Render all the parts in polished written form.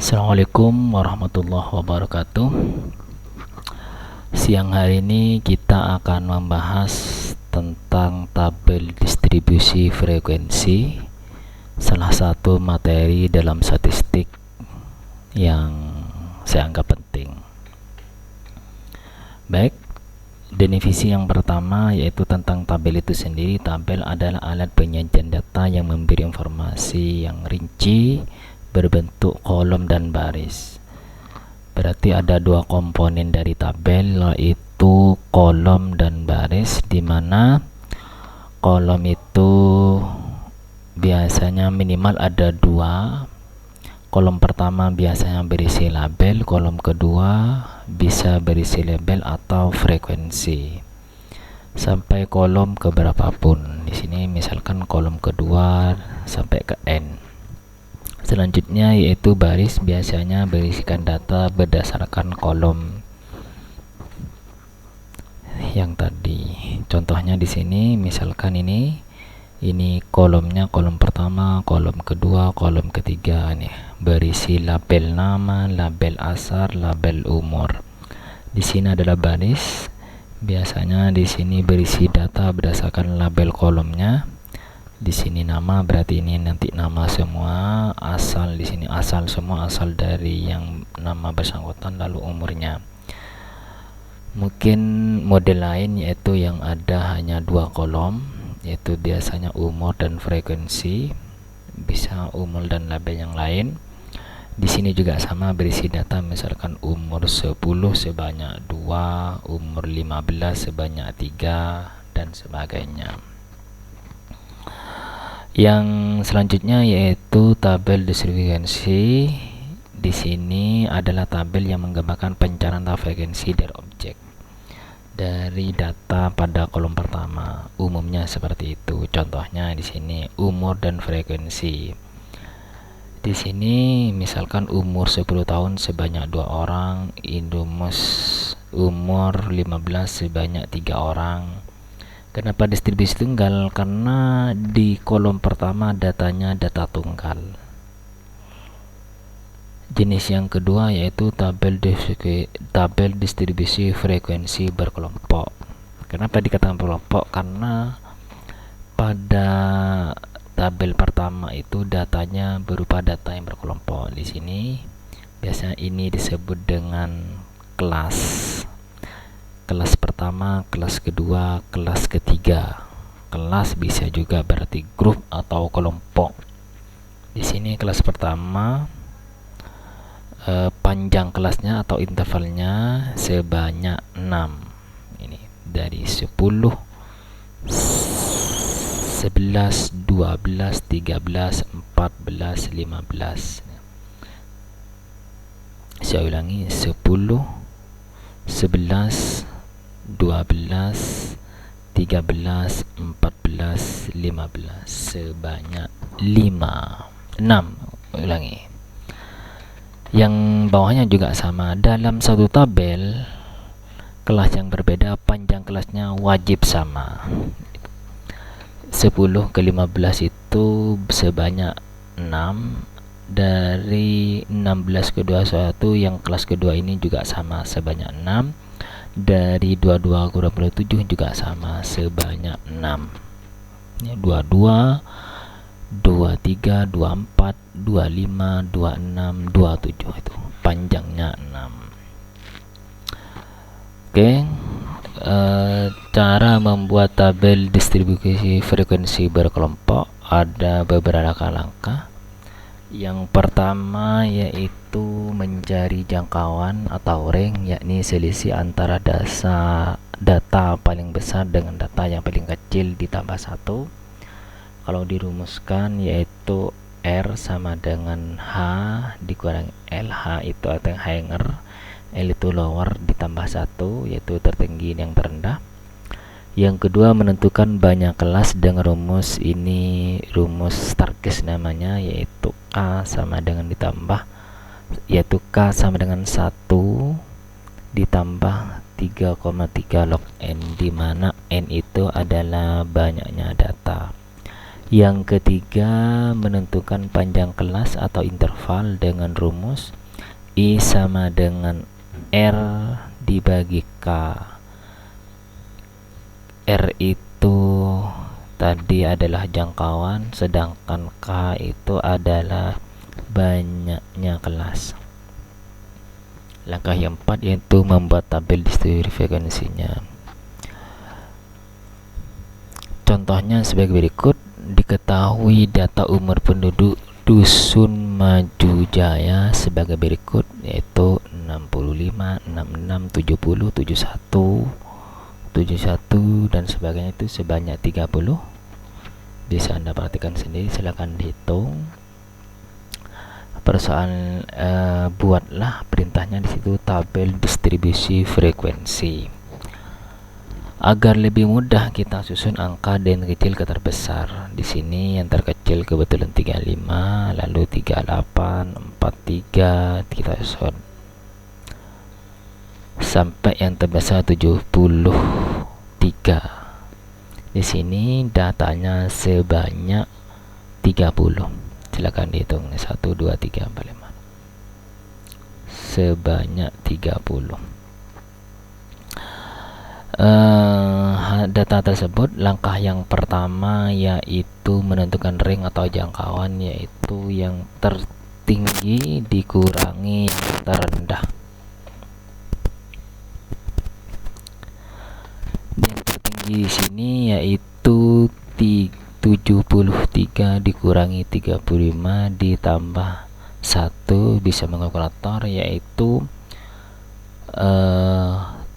Assalamualaikum warahmatullahi wabarakatuh. Siang hari ini kita akan membahas tentang tabel distribusi frekuensi, salah satu materi dalam statistik yang saya anggap penting. Baik, definisi yang pertama yaitu tentang tabel itu sendiri. Tabel adalah alat penyajian data yang memberi informasi yang rinci berbentuk kolom dan baris. Berarti ada dua komponen dari tabel, yaitu kolom dan baris, di mana kolom itu biasanya minimal ada dua. Kolom pertama biasanya berisi label, kolom kedua bisa berisi label atau frekuensi sampai kolom keberapapun. Di sini misalkan kolom kedua sampai ke N. Selanjutnya yaitu baris, biasanya berisikan data berdasarkan kolom yang tadi. Contohnya di sini misalkan ini kolomnya, kolom pertama, kolom kedua, kolom ketiga nih berisi label nama, label asal, label umur. Di sini adalah baris. Biasanya di sini berisi data berdasarkan label kolomnya. Di sini nama, berarti ini nanti nama semua. Asal, di sini asal semua, asal dari yang nama bersangkutan, lalu umurnya. Mungkin model lain yaitu yang ada hanya dua kolom, yaitu biasanya umur dan frekuensi, bisa umur dan label yang lain. Di sini juga sama, berisi data misalkan umur 10 sebanyak 2, umur 15 sebanyak 3, dan sebagainya. Yang selanjutnya yaitu tabel distribusi. Di sini adalah tabel yang menggambarkan pencarian frekuensi dari objek dari data pada kolom pertama. Umumnya seperti itu. Contohnya di sini umur dan frekuensi. Di sini misalkan umur 10 tahun sebanyak 2 orang, umur 15 sebanyak 3 orang. Kenapa distribusi tunggal? Karena di kolom pertama datanya data tunggal. Jenis yang kedua yaitu tabel distribusi frekuensi berkelompok. Kenapa dikatakan berkelompok? Karena pada tabel pertama itu datanya berupa data yang berkelompok. Di sini biasanya ini disebut dengan kelas. Kelas pertama, kelas kedua, kelas ketiga. Kelas bisa juga berarti grup atau kelompok. Di sini kelas pertama, panjang kelasnya atau intervalnya sebanyak 6. Ini dari 10, 11, 12, 13, 14, 15. Saya ulangi, 10, 11, 12, 13, 14, 15, sebanyak 6. Ulangi. Yang bawahnya juga sama. Dalam satu tabel kelas yang berbeda, panjang kelasnya wajib sama. 10 ke 15 itu sebanyak 6. Dari 16 ke 21 yang kelas kedua ini juga sama sebanyak 6. Dari 22 ke 27 juga sama sebanyak 6. 22, 23, 24, 25, 26, 27 itu panjangnya 6. Oke. Cara membuat tabel distribusi frekuensi berkelompok ada beberapa langkah. Yang pertama yaitu mencari jangkauan atau range, yakni selisih antara data paling besar dengan data yang paling kecil ditambah 1. Kalau dirumuskan yaitu R sama dengan H dikurangi L. H itu atau hanger, L itu lower ditambah 1, yaitu tertinggi yang terendah. Yang kedua, menentukan banyak kelas dengan rumus ini, rumus Starkes namanya, yaitu K sama dengan ditambah, yaitu K sama dengan 1 ditambah 3,3 log N, di mana N itu adalah banyaknya data. Yang ketiga, menentukan panjang kelas atau interval dengan rumus I sama dengan R dibagi K. R itu tadi adalah jangkauan, sedangkan K itu adalah banyaknya kelas. Langkah yang keempat yaitu membuat tabel distribusi frekuensinya. Contohnya sebagai berikut. Diketahui data umur penduduk Dusun Maju Jaya sebagai berikut, yaitu 65, 66, 70, 71, 71 dan sebagainya, itu sebanyak 30. Bisa Anda perhatikan sendiri, silakan dihitung. Persoalan buatlah perintahnya di situ, tabel distribusi frekuensi. Agar lebih mudah kita susun angka dari kecil ke terbesar. Di sini yang terkecil kebetulan 35, lalu 38, 43 kita susun sampai yang terbesar 73. Di sini datanya sebanyak 30. Silakan dihitung 1 2 3 4 5. Sebanyak 30. Data tersebut, langkah yang pertama yaitu menentukan ring atau jangkauan, yaitu yang tertinggi dikurangi yang terendah. Yang tertinggi di sini yaitu 73 dikurangi 35 ditambah 1, bisa mengkalkulator, yaitu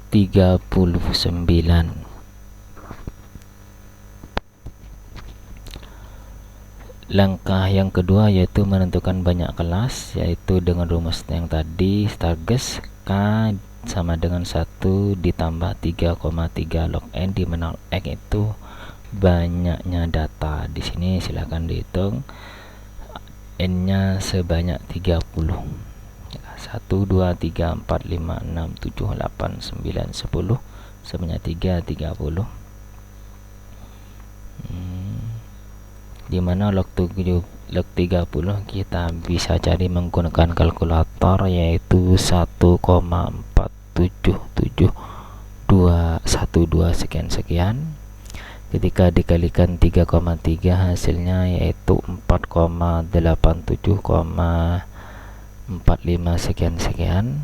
39. Langkah yang kedua yaitu menentukan banyak kelas, yaitu dengan rumus yang tadi, Stargess K sama dengan 1 ditambah 3,3 log N, di mana X itu banyaknya data. Di sini silakan dihitung, N-nya sebanyak 30. 1 2 3 4 5 6 7 8 9 10, sebanyak 30. Dimana log 30 kita bisa cari menggunakan kalkulator, yaitu 1,47712 sekian. Ketika dikalikan 3,3 hasilnya yaitu 4,87,45 sekian.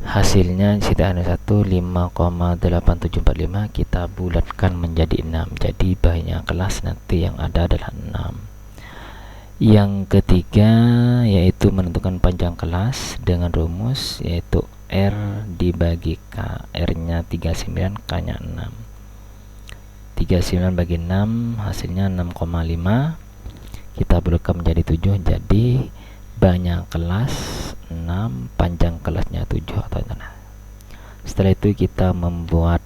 Hasilnya situ ada 5,8745, kita bulatkan menjadi 6. Jadi banyak kelas nanti yang ada adalah 6. Yang ketiga yaitu menentukan panjang kelas dengan rumus yaitu R dibagi K. R-nya 39, K-nya 6. 39 bagi 6 hasilnya 6,5. Kita bulatkan menjadi 7, jadi banyak kelas 6, panjang kelasnya 7 atau tanah. Setelah itu kita membuat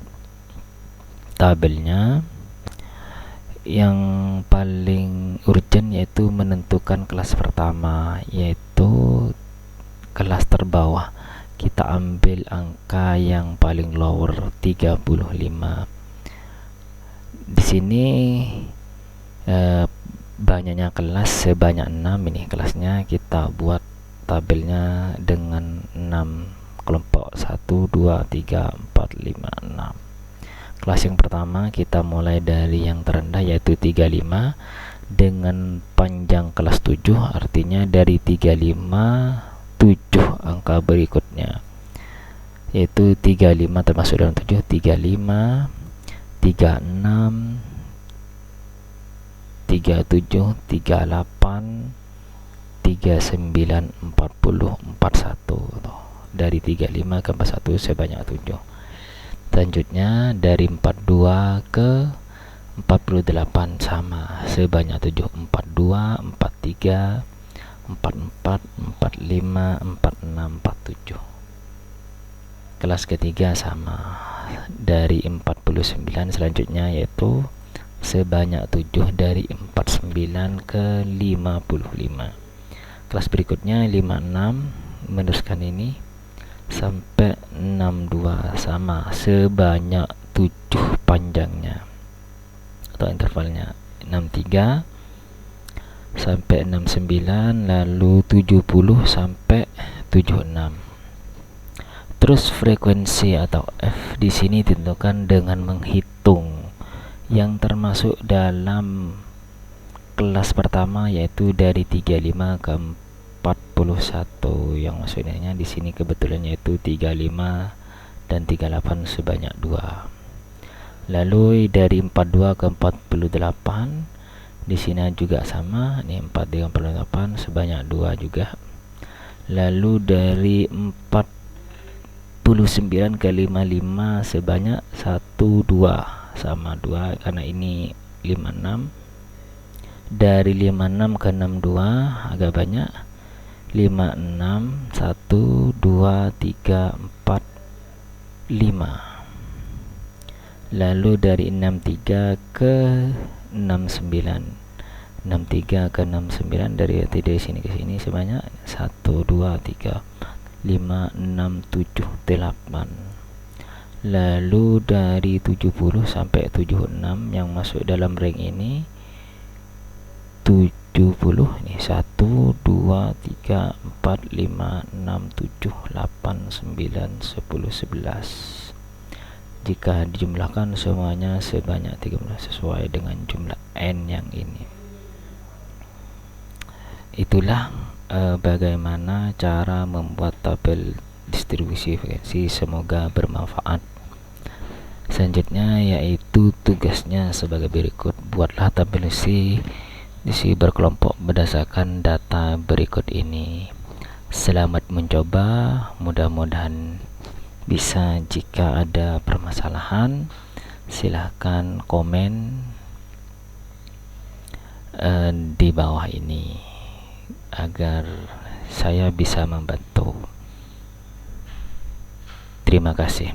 tabelnya. Yang paling urgent yaitu menentukan kelas pertama, yaitu kelas terbawah. Kita ambil angka yang paling lower 35. Di sini banyaknya kelas sebanyak 6, ini kelasnya. Kita buat tabelnya dengan 6 kelompok, 1 2 3 4 5 6. Kelas yang pertama kita mulai dari yang terendah yaitu 35 dengan panjang kelas 7, artinya dari 35 7 angka berikutnya, yaitu 35 termasuk dalam 7, 35 36 37 38 39 40 41. Dari 35 ke 41 sebanyak 7. Selanjutnya dari 42 ke 48 sama sebanyak 7, 42 43 44 45 46 47. Kelas ketiga sama dari 49 selanjutnya yaitu sebanyak 7 dari 49 ke 55. Kelas berikutnya 56 meneruskan ini sampai 62 sama sebanyak 7 panjangnya atau intervalnya. 63 sampai 69, lalu 70 sampai 76. Terus frekuensi atau F di sini ditentukan dengan menghitung yang termasuk dalam kelas pertama, yaitu dari 35 ke 41, yang maksudnya di sini kebetulan yaitu 35 dan 38 sebanyak 2. Lalu dari 42 ke 48, di sini juga sama, ini 4 dengan 48 sebanyak 2 juga. Lalu dari 49 ke 55 sebanyak 1 2 sama 2 karena ini 56. Dari 56 ke 62 agak banyak, 56 1 2 3 4 5. Lalu dari 63 ke 69, 63 ke 69 dari sini ke sini sebanyak 1 2 3 5 6 7 8. Lalu dari 70 sampai 76 yang masuk dalam ring ini 70, ini 1 2 3 4 5 6 7 8 9 10 11. Jika dijumlahkan semuanya sebanyak 13 sesuai dengan jumlah n yang ini. Itulah bagaimana cara membuat tabel distribusi frekuensi. Semoga bermanfaat. Selanjutnya yaitu tugasnya sebagai berikut. Buatlah tabel isi berkelompok berdasarkan data berikut ini. Selamat mencoba, mudah-mudahan bisa. Jika ada permasalahan silahkan komen di bawah ini agar saya bisa membantu. Terima kasih.